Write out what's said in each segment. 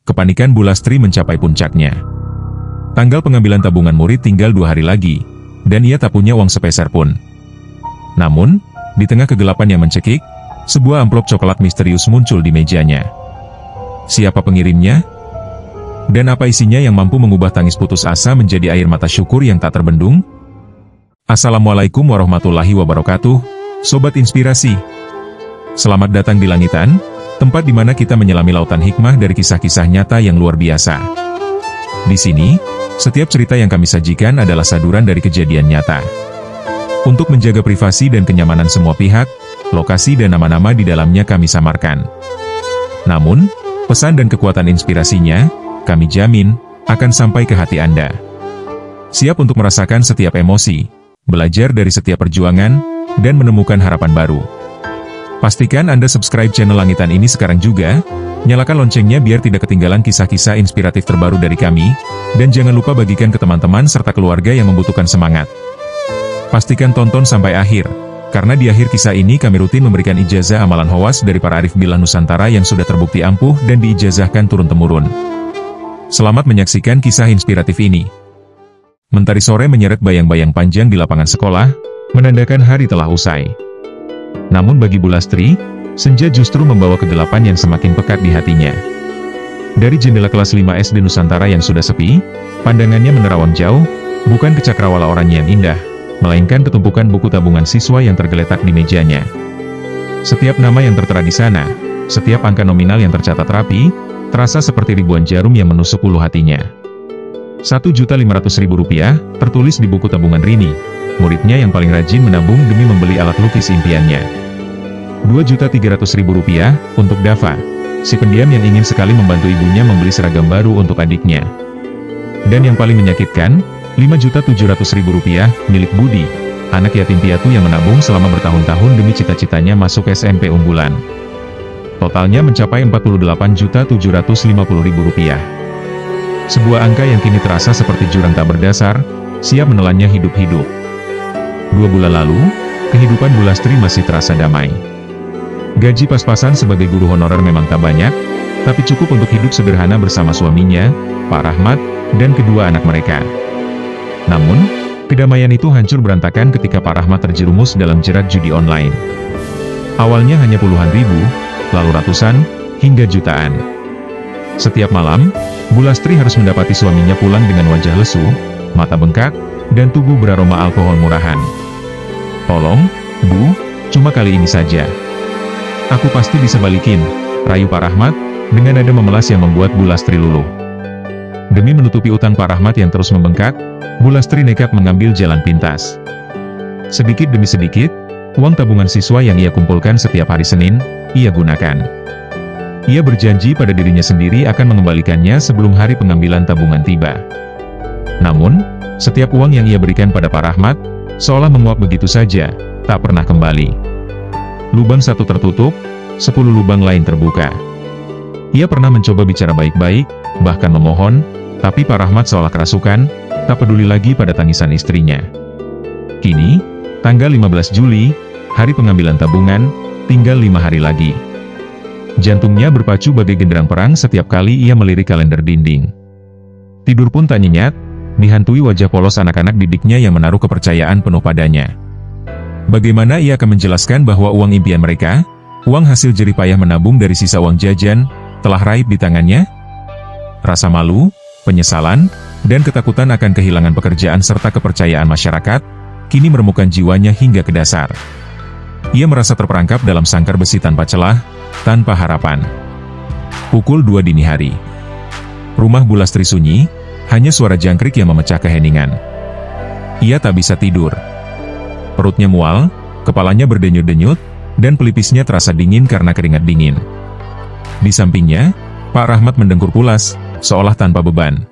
kepanikan Bu Lastri mencapai puncaknya. Tanggal pengambilan tabungan murid tinggal 2 hari lagi, dan ia tak punya uang sepeser pun. Namun, di tengah kegelapan yang mencekik, sebuah amplop coklat misterius muncul di mejanya. Siapa pengirimnya? Dan apa isinya yang mampu mengubah tangis putus asa menjadi air mata syukur yang tak terbendung? Assalamualaikum warahmatullahi wabarakatuh, Sobat Inspirasi. Selamat datang di Langitan, tempat di mana kita menyelami lautan hikmah dari kisah-kisah nyata yang luar biasa. Di sini, setiap cerita yang kami sajikan adalah saduran dari kejadian nyata. Untuk menjaga privasi dan kenyamanan semua pihak, lokasi dan nama-nama di dalamnya kami samarkan. Namun, pesan dan kekuatan inspirasinya, kami jamin, akan sampai ke hati Anda. Siap untuk merasakan setiap emosi, belajar dari setiap perjuangan, dan menemukan harapan baru. Pastikan Anda subscribe channel Langitan ini sekarang juga, nyalakan loncengnya biar tidak ketinggalan kisah-kisah inspiratif terbaru dari kami, dan jangan lupa bagikan ke teman-teman serta keluarga yang membutuhkan semangat. Pastikan tonton sampai akhir, karena di akhir kisah ini kami rutin memberikan ijazah amalan khawas dari para arif billah Nusantara yang sudah terbukti ampuh dan diijazahkan turun-temurun. Selamat menyaksikan kisah inspiratif ini. Mentari sore menyeret bayang-bayang panjang di lapangan sekolah, menandakan hari telah usai. Namun bagi Bu Lastri, senja justru membawa kegelapan yang semakin pekat di hatinya. Dari jendela kelas 5 SD Nusantara yang sudah sepi, pandangannya menerawang jauh, bukan ke cakrawala oranye yang indah, melainkan ketumpukan buku tabungan siswa yang tergeletak di mejanya. Setiap nama yang tertera di sana, setiap angka nominal yang tercatat rapi, terasa seperti ribuan jarum yang menusuk ulu hatinya. Rp1.500.000 tertulis di buku tabungan Rini, muridnya yang paling rajin menabung demi membeli alat lukis impiannya. Rp2.300.000 untuk Dava, si pendiam yang ingin sekali membantu ibunya membeli seragam baru untuk adiknya. Dan yang paling menyakitkan, Rp5.700.000 milik Budi, anak yatim piatu yang menabung selama bertahun-tahun demi cita-citanya masuk SMP unggulan. Totalnya mencapai Rp44.750.000. Sebuah angka yang kini terasa seperti jurang tak berdasar, siap menelannya hidup-hidup. 2 bulan lalu, kehidupan Bu Lastri masih terasa damai. Gaji pas-pasan sebagai guru honorer memang tak banyak, tapi cukup untuk hidup sederhana bersama suaminya, Pak Rahmat, dan kedua anak mereka. Namun, kedamaian itu hancur berantakan ketika Pak Rahmat terjerumus dalam jerat judi online. Awalnya hanya puluhan ribu, lalu ratusan, hingga jutaan. Setiap malam, Bu Lastri harus mendapati suaminya pulang dengan wajah lesu, mata bengkak, dan tubuh beraroma alkohol murahan. "Tolong, Bu, cuma kali ini saja. Aku pasti bisa balikin," rayu Pak Rahmat, dengan nada memelas yang membuat Bu Lastri luluh. Demi menutupi utang Pak Rahmat yang terus membengkak, Bu Lastri nekat mengambil jalan pintas. Sedikit demi sedikit, uang tabungan siswa yang ia kumpulkan setiap hari Senin, ia gunakan. Ia berjanji pada dirinya sendiri akan mengembalikannya sebelum hari pengambilan tabungan tiba. Namun, setiap uang yang ia berikan pada Pak Rahmat, seolah menguap begitu saja, tak pernah kembali. Lubang satu tertutup, 10 lubang lain terbuka. Ia pernah mencoba bicara baik-baik, bahkan memohon, tapi Pak Rahmat seolah kerasukan, tak peduli lagi pada tangisan istrinya. Kini, tanggal 15 Juli, hari pengambilan tabungan, tinggal 5 hari lagi. Jantungnya berpacu bagai genderang perang setiap kali ia melirik kalender dinding. Tidur pun tak nyenyak, dihantui wajah polos anak-anak didiknya yang menaruh kepercayaan penuh padanya. Bagaimana ia akan menjelaskan bahwa uang impian mereka, uang hasil jerih payah menabung dari sisa uang jajan, telah raib di tangannya? Rasa malu, penyesalan, dan ketakutan akan kehilangan pekerjaan serta kepercayaan masyarakat, kini meremukan jiwanya hingga ke dasar. Ia merasa terperangkap dalam sangkar besi tanpa celah, tanpa harapan. Pukul 2 dini hari. Rumah Bu Lastri sunyi, hanya suara jangkrik yang memecah keheningan. Ia tak bisa tidur. Perutnya mual, kepalanya berdenyut-denyut, dan pelipisnya terasa dingin karena keringat dingin. Di sampingnya, Pak Rahmat mendengkur pulas, seolah tanpa beban.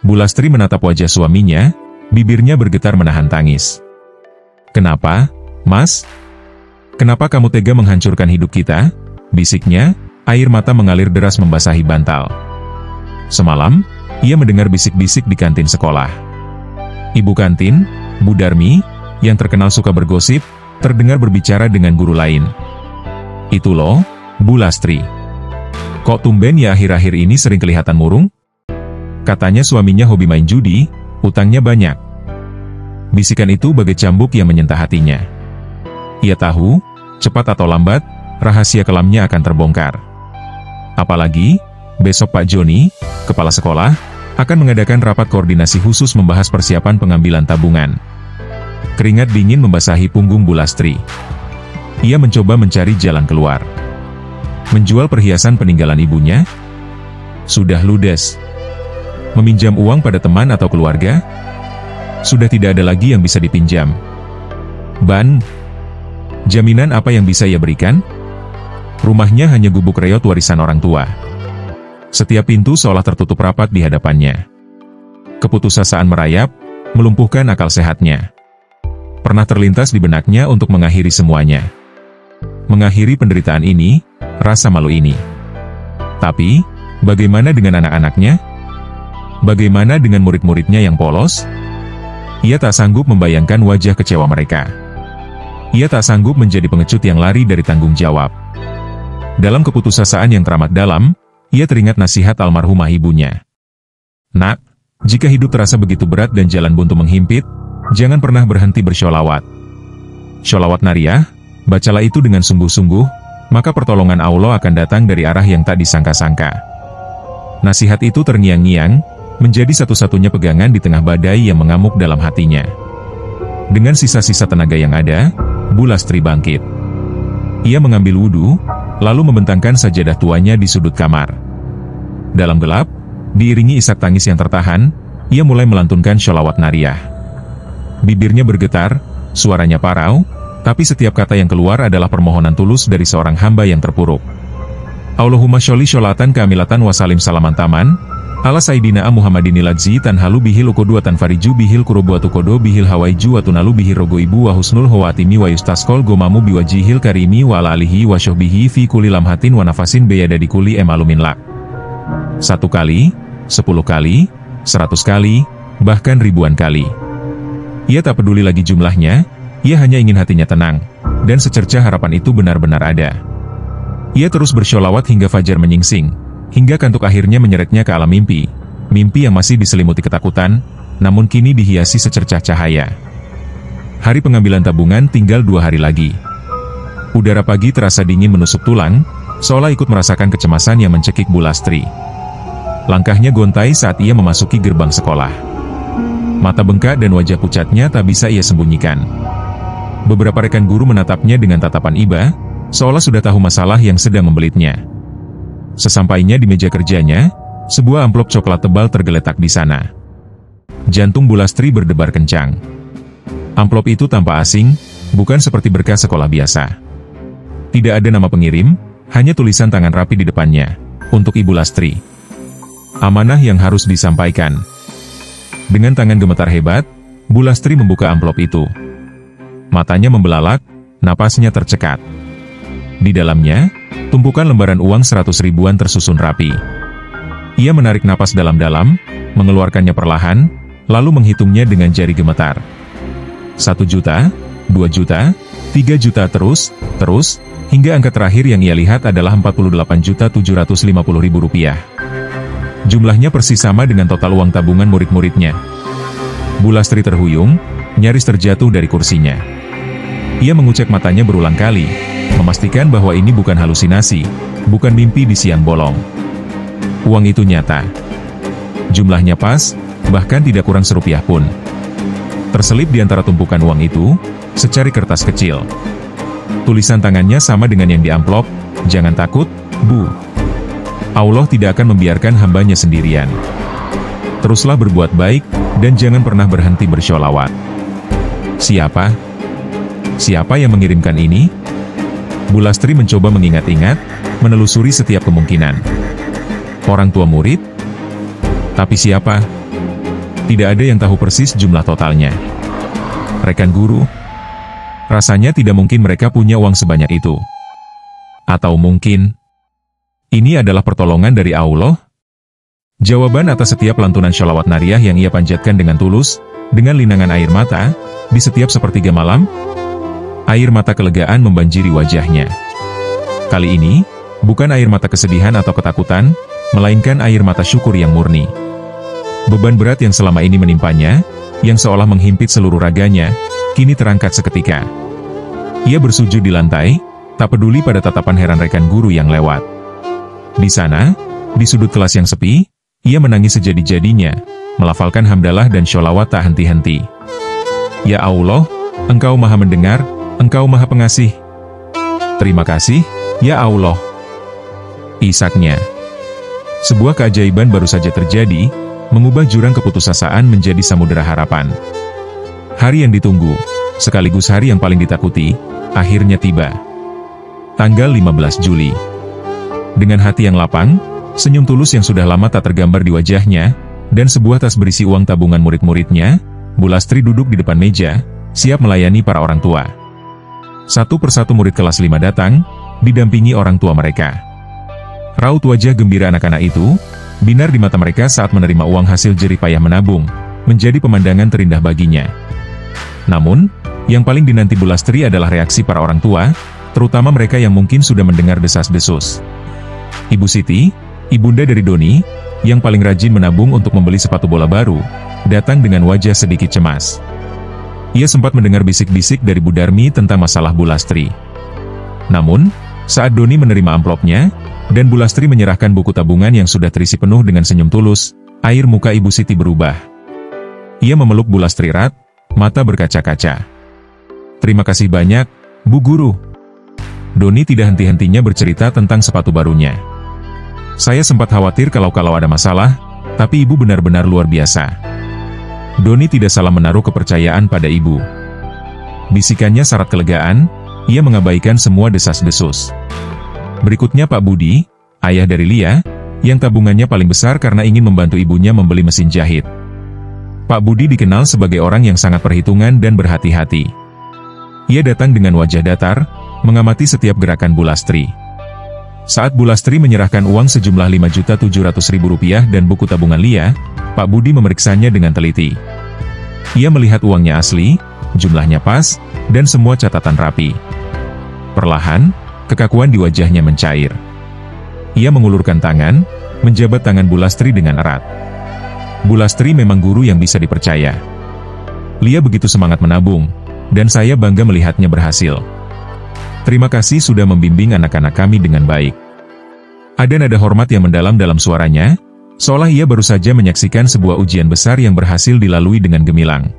Bu Lastri menatap wajah suaminya, bibirnya bergetar menahan tangis. "Kenapa, Mas? Kenapa kamu tega menghancurkan hidup kita?" bisiknya, air mata mengalir deras membasahi bantal. Semalam, ia mendengar bisik-bisik di kantin sekolah. Ibu kantin, Bu Darmi, yang terkenal suka bergosip, terdengar berbicara dengan guru lain. "Itu loh, Bu Lastri. Kok tumben ya akhir-akhir ini sering kelihatan murung? Katanya suaminya hobi main judi, utangnya banyak. Bisikan itu bagai cambuk yang menyentuh hatinya. Ia tahu, cepat atau lambat, rahasia kelamnya akan terbongkar. Apalagi, besok Pak Joni, kepala sekolah, akan mengadakan rapat koordinasi khusus membahas persiapan pengambilan tabungan. Keringat dingin membasahi punggung Bu Lastri. Ia mencoba mencari jalan keluar. Menjual perhiasan peninggalan ibunya? Sudah ludes. Meminjam uang pada teman atau keluarga? Sudah tidak ada lagi yang bisa dipinjam. Jaminan apa yang bisa ia berikan? Rumahnya hanya gubuk reot warisan orang tua. Setiap pintu seolah tertutup rapat di hadapannya. Keputusasaan merayap, melumpuhkan akal sehatnya. Pernah terlintas di benaknya untuk mengakhiri semuanya. Mengakhiri penderitaan ini, rasa malu ini. Tapi, bagaimana dengan anak-anaknya? Bagaimana dengan murid-muridnya yang polos? Ia tak sanggup membayangkan wajah kecewa mereka. Ia tak sanggup menjadi pengecut yang lari dari tanggung jawab. Dalam keputusasaan yang teramat dalam, ia teringat nasihat almarhumah ibunya. Nak, jika hidup terasa begitu berat dan jalan buntu menghimpit, jangan pernah berhenti bersholawat. Sholawat Nariyah, bacalah itu dengan sungguh-sungguh, maka pertolongan Allah akan datang dari arah yang tak disangka-sangka. Nasihat itu terngiang-ngiang, menjadi satu-satunya pegangan di tengah badai yang mengamuk dalam hatinya. Dengan sisa-sisa tenaga yang ada, Bu Lastri bangkit. Ia mengambil wudhu, lalu membentangkan sajadah tuanya di sudut kamar. Dalam gelap, diiringi isak tangis yang tertahan, ia mulai melantunkan sholawat Nariyah. Bibirnya bergetar, suaranya parau, tapi setiap kata yang keluar adalah permohonan tulus dari seorang hamba yang terpuruk. Allahumma sholli sholatan kamilatan wasalim salaman taman, ala sayyidina Muhammadinil ladzi tanhalu bihil uqdu wa tanfariju bihil kurubuatu kodo bihil hawaiju wa tunalu bihil rogo ibu wa husnul hawatimi wa yustaskol gomamu biwajihil karimi wa ala alihi wa syuhbihi fi kulli lamhatin wa nafasin beyada di kulli emalumin lak. 1 kali, 10 kali, 100 kali, bahkan ribuan kali. Ia tak peduli lagi jumlahnya, ia hanya ingin hatinya tenang, dan secerca harapan itu benar-benar ada. Ia terus bersholawat hingga fajar menyingsing, hingga kantuk akhirnya menyeretnya ke alam mimpi, mimpi yang masih diselimuti ketakutan, namun kini dihiasi secercah cahaya. Hari pengambilan tabungan tinggal 2 hari lagi. Udara pagi terasa dingin menusuk tulang, seolah ikut merasakan kecemasan yang mencekik Bu Lastri. Langkahnya gontai saat ia memasuki gerbang sekolah. Mata bengkak dan wajah pucatnya tak bisa ia sembunyikan. Beberapa rekan guru menatapnya dengan tatapan iba, seolah sudah tahu masalah yang sedang membelitnya. Sesampainya di meja kerjanya, sebuah amplop coklat tebal tergeletak di sana. Jantung Bu Lastri berdebar kencang. Amplop itu tampak asing, bukan seperti berkas sekolah biasa. Tidak ada nama pengirim, hanya tulisan tangan rapi di depannya, untuk Ibu Lastri. Amanah yang harus disampaikan. Dengan tangan gemetar hebat, Bu Lastri membuka amplop itu. Matanya membelalak, napasnya tercekat. Di dalamnya, tumpukan lembaran uang 100 ribuan tersusun rapi. Ia menarik napas dalam-dalam, mengeluarkannya perlahan, lalu menghitungnya dengan jari gemetar. 1 juta, 2 juta, 3 juta terus, hingga angka terakhir yang ia lihat adalah 48.750.000 rupiah. Jumlahnya persis sama dengan total uang tabungan murid-muridnya. Bu Lastri terhuyung, nyaris terjatuh dari kursinya. Ia mengucek matanya berulang kali, memastikan bahwa ini bukan halusinasi, bukan mimpi di siang bolong. Uang itu nyata. Jumlahnya pas, bahkan tidak kurang serupiah pun. Terselip di antara tumpukan uang itu, secari kertas kecil. Tulisan tangannya sama dengan yang di amplop, "Jangan takut, Bu. Allah tidak akan membiarkan hambanya sendirian. Teruslah berbuat baik, dan jangan pernah berhenti bersholawat." Siapa? Siapa yang mengirimkan ini? Bu Lastri mencoba mengingat-ingat, menelusuri setiap kemungkinan. Orang tua murid? Tapi siapa? Tidak ada yang tahu persis jumlah totalnya. Rekan guru? Rasanya tidak mungkin mereka punya uang sebanyak itu. Atau mungkin ini adalah pertolongan dari Allah? Jawaban atas setiap lantunan sholawat Nariyah yang ia panjatkan dengan tulus, dengan linangan air mata, di setiap sepertiga malam, air mata kelegaan membanjiri wajahnya. Kali ini, Bukan air mata kesedihan atau ketakutan, melainkan air mata syukur yang murni. Beban berat yang selama ini menimpanya, yang seolah menghimpit seluruh raganya, kini terangkat seketika. Ia bersujud di lantai, tak peduli pada tatapan heran rekan guru yang lewat. Di sana, di sudut kelas yang sepi, ia menangis sejadi-jadinya, melafalkan hamdalah dan sholawat tak henti-henti. Ya Allah, Engkau Maha Mendengar, Engkau Maha Pengasih. Terima kasih, ya Allah. Isaknya. Sebuah keajaiban baru saja terjadi, mengubah jurang keputusasaan menjadi samudera harapan. Hari yang ditunggu, sekaligus hari yang paling ditakuti, akhirnya tiba. Tanggal 15 Juli. Dengan hati yang lapang, senyum tulus yang sudah lama tak tergambar di wajahnya, dan sebuah tas berisi uang tabungan murid-muridnya, Bu Lastri duduk di depan meja, siap melayani para orang tua. Satu persatu murid kelas 5 datang, didampingi orang tua mereka. Raut wajah gembira anak-anak itu, binar di mata mereka saat menerima uang hasil jerih payah menabung, menjadi pemandangan terindah baginya. Namun, yang paling dinanti Bu Lastri adalah reaksi para orang tua, terutama mereka yang mungkin sudah mendengar desas-desus. Ibu Siti, ibunda dari Doni, yang paling rajin menabung untuk membeli sepatu bola baru, datang dengan wajah sedikit cemas. Ia sempat mendengar bisik-bisik dari Bu Darmi tentang masalah Bu Lastri. Namun, saat Doni menerima amplopnya, dan Bu Lastri menyerahkan buku tabungan yang sudah terisi penuh dengan senyum tulus, air muka Ibu Siti berubah. Ia memeluk Bu Lastri erat, mata berkaca-kaca. Terima kasih banyak, Bu Guru. Doni tidak henti-hentinya bercerita tentang sepatu barunya. Saya sempat khawatir kalau ada masalah, tapi Ibu benar-benar luar biasa. Doni tidak salah menaruh kepercayaan pada Ibu. Bisikannya syarat kelegaan, ia mengabaikan semua desas-desus. Berikutnya Pak Budi, ayah dari Lia, yang tabungannya paling besar karena ingin membantu ibunya membeli mesin jahit. Pak Budi dikenal sebagai orang yang sangat perhitungan dan berhati-hati. Ia datang dengan wajah datar, mengamati setiap gerakan Bu Lastri. Saat Bu Lastri menyerahkan uang sejumlah Rp5.700.000 dan buku tabungan Lia, Pak Budi memeriksanya dengan teliti. Ia melihat uangnya asli, jumlahnya pas, dan semua catatan rapi. Perlahan, kekakuan di wajahnya mencair. Ia mengulurkan tangan, menjabat tangan Bu Lastri dengan erat. Bu Lastri memang guru yang bisa dipercaya. Lia begitu semangat menabung, dan saya bangga melihatnya berhasil. Terima kasih sudah membimbing anak-anak kami dengan baik. Ada nada hormat yang mendalam dalam suaranya, seolah ia baru saja menyaksikan sebuah ujian besar yang berhasil dilalui dengan gemilang.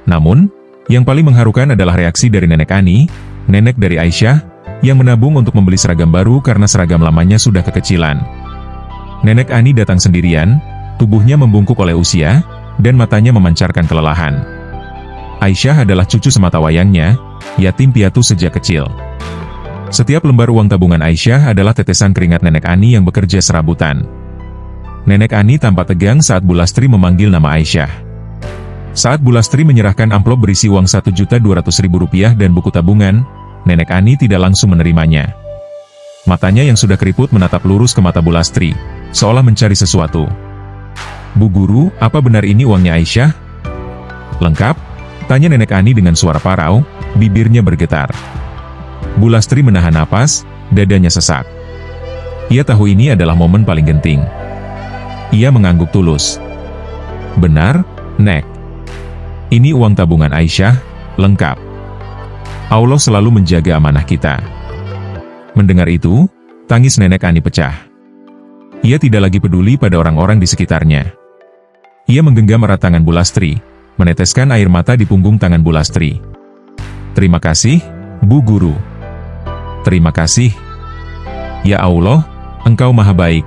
Namun, yang paling mengharukan adalah reaksi dari Nenek Ani, nenek dari Aisyah, yang menabung untuk membeli seragam baru karena seragam lamanya sudah kekecilan. Nenek Ani datang sendirian, tubuhnya membungkuk oleh usia, dan matanya memancarkan kelelahan. Aisyah adalah cucu sematawayangnya, yatim piatu sejak kecil. Setiap lembar uang tabungan Aisyah adalah tetesan keringat Nenek Ani yang bekerja serabutan. Nenek Ani tampak tegang saat Bu Lastri memanggil nama Aisyah. Saat Bu Lastri menyerahkan amplop berisi uang Rp1.200.000 dan buku tabungan, Nenek Ani tidak langsung menerimanya. Matanya yang sudah keriput menatap lurus ke mata Bu Lastri, seolah mencari sesuatu. Bu Guru, apa benar ini uangnya Aisyah? Lengkap? Tanya Nenek Ani dengan suara parau, bibirnya bergetar. Bu Lastri menahan napas, dadanya sesak. Ia tahu ini adalah momen paling genting. Ia mengangguk tulus. Benar, Nek. Ini uang tabungan Aisyah, lengkap. Allah selalu menjaga amanah kita. Mendengar itu, tangis Nenek Ani pecah. Ia tidak lagi peduli pada orang-orang di sekitarnya. Ia menggenggam erat tangan Bu Lastri, meneteskan air mata di punggung tangan Bu Lastri. Terima kasih, Bu Guru. Terima kasih. Ya Allah, Engkau Maha Baik.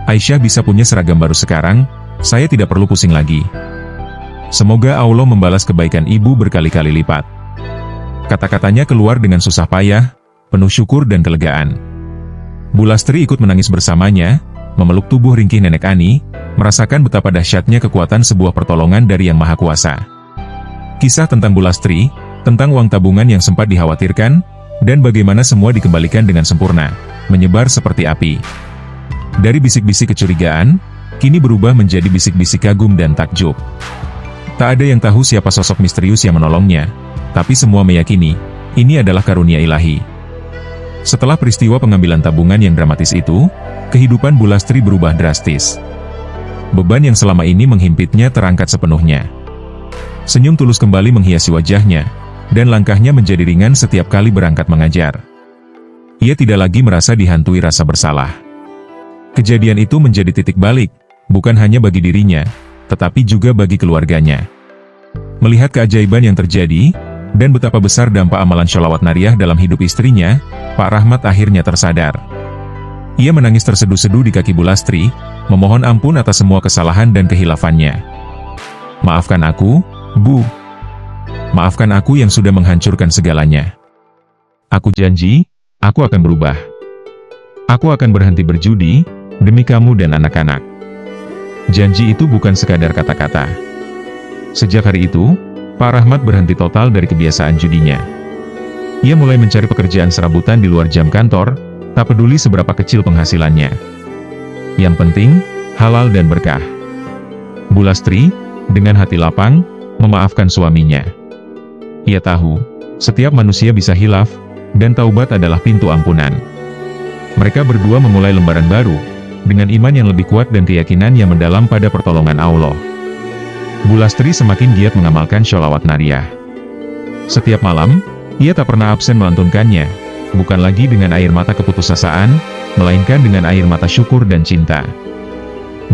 Aisyah bisa punya seragam baru sekarang, saya tidak perlu pusing lagi. Semoga Allah membalas kebaikan ibu berkali-kali lipat. Kata-katanya keluar dengan susah payah, penuh syukur dan kelegaan. Bu Lastri ikut menangis bersamanya, memeluk tubuh ringkih Nenek Ani, merasakan betapa dahsyatnya kekuatan sebuah pertolongan dari Yang Maha Kuasa. Kisah tentang Bu Lastri, tentang uang tabungan yang sempat dikhawatirkan, dan bagaimana semua dikembalikan dengan sempurna, menyebar seperti api. Dari bisik-bisik kecurigaan, kini berubah menjadi bisik-bisik kagum dan takjub. Tak ada yang tahu siapa sosok misterius yang menolongnya, tapi semua meyakini, ini adalah karunia ilahi. Setelah peristiwa pengambilan tabungan yang dramatis itu, kehidupan Bu Lastri berubah drastis. Beban yang selama ini menghimpitnya terangkat sepenuhnya. Senyum tulus kembali menghiasi wajahnya, dan langkahnya menjadi ringan setiap kali berangkat mengajar. Ia tidak lagi merasa dihantui rasa bersalah. Kejadian itu menjadi titik balik, bukan hanya bagi dirinya, tetapi juga bagi keluarganya. Melihat keajaiban yang terjadi, dan betapa besar dampak amalan sholawat nariyah dalam hidup istrinya, Pak Rahmat akhirnya tersadar. Ia menangis terseduh-seduh di kaki Bu Lastri, memohon ampun atas semua kesalahan dan kehilafannya. "Maafkan aku, Bu. Maafkan aku yang sudah menghancurkan segalanya. Aku janji, aku akan berubah. Aku akan berhenti berjudi, demi kamu dan anak-anak." Janji itu bukan sekadar kata-kata. Sejak hari itu, Pak Rahmat berhenti total dari kebiasaan judinya. Ia mulai mencari pekerjaan serabutan di luar jam kantor, tak peduli seberapa kecil penghasilannya. Yang penting, halal dan berkah. Bu Lastri, dengan hati lapang, memaafkan suaminya. Ia tahu, setiap manusia bisa hilaf, dan taubat adalah pintu ampunan. Mereka berdua memulai lembaran baru, dengan iman yang lebih kuat dan keyakinan yang mendalam pada pertolongan Allah. Bu Lastri semakin giat mengamalkan sholawat nariyah. Setiap malam, ia tak pernah absen melantunkannya, bukan lagi dengan air mata keputusasaan, melainkan dengan air mata syukur dan cinta.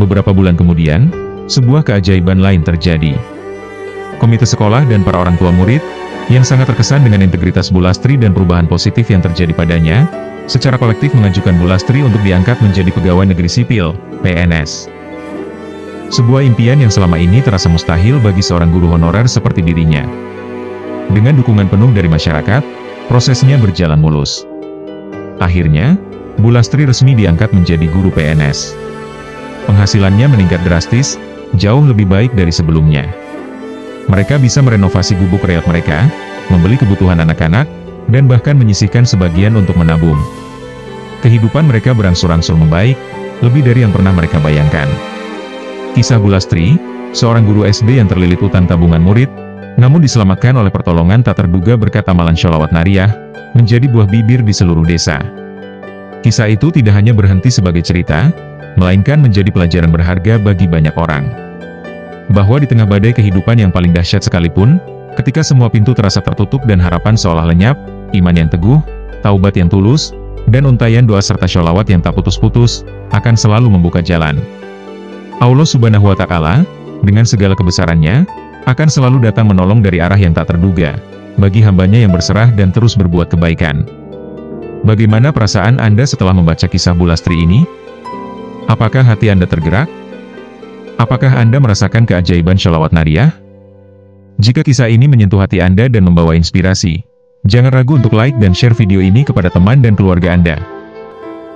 Beberapa bulan kemudian, sebuah keajaiban lain terjadi. Komite sekolah dan para orang tua murid, yang sangat terkesan dengan integritas Bu Lastri dan perubahan positif yang terjadi padanya, secara kolektif mengajukan Bu Lastri untuk diangkat menjadi pegawai negeri sipil, PNS. Sebuah impian yang selama ini terasa mustahil bagi seorang guru honorer seperti dirinya. Dengan dukungan penuh dari masyarakat, prosesnya berjalan mulus. Akhirnya, Bu Lastri resmi diangkat menjadi guru PNS. Penghasilannya meningkat drastis, jauh lebih baik dari sebelumnya. Mereka bisa merenovasi gubuk reot mereka, membeli kebutuhan anak-anak, dan bahkan menyisihkan sebagian untuk menabung. Kehidupan mereka berangsur-angsur membaik, lebih dari yang pernah mereka bayangkan. Kisah Bu Lastri, seorang guru SD yang terlilit utang tabungan murid, namun diselamatkan oleh pertolongan tak terduga berkat amalan sholawat nariyah, menjadi buah bibir di seluruh desa. Kisah itu tidak hanya berhenti sebagai cerita, melainkan menjadi pelajaran berharga bagi banyak orang. Bahwa di tengah badai kehidupan yang paling dahsyat sekalipun, ketika semua pintu terasa tertutup dan harapan seolah lenyap, iman yang teguh, taubat yang tulus, dan untayan doa serta sholawat yang tak putus-putus, akan selalu membuka jalan. Allah Subhanahu wa Ta'ala, dengan segala kebesarannya, akan selalu datang menolong dari arah yang tak terduga, bagi hambanya yang berserah dan terus berbuat kebaikan. Bagaimana perasaan Anda setelah membaca kisah Bu Lastri ini? Apakah hati Anda tergerak? Apakah Anda merasakan keajaiban sholawat nariyah? Jika kisah ini menyentuh hati Anda dan membawa inspirasi, jangan ragu untuk like dan share video ini kepada teman dan keluarga Anda.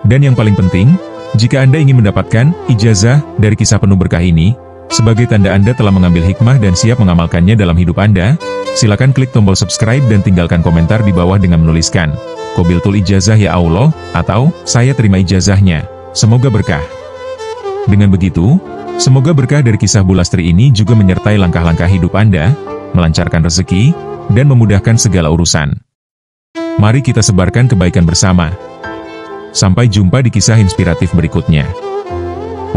Dan yang paling penting, jika Anda ingin mendapatkan ijazah dari kisah penuh berkah ini, sebagai tanda Anda telah mengambil hikmah dan siap mengamalkannya dalam hidup Anda, silakan klik tombol subscribe dan tinggalkan komentar di bawah dengan menuliskan, "Qabiltul ijazah ya Allah," atau "Saya terima ijazahnya, semoga berkah." Dengan begitu, semoga berkah dari kisah Bu Lastri ini juga menyertai langkah-langkah hidup Anda, melancarkan rezeki, dan memudahkan segala urusan. Mari kita sebarkan kebaikan bersama. Sampai jumpa di kisah inspiratif berikutnya.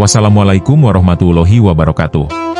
Wassalamualaikum warahmatullahi wabarakatuh.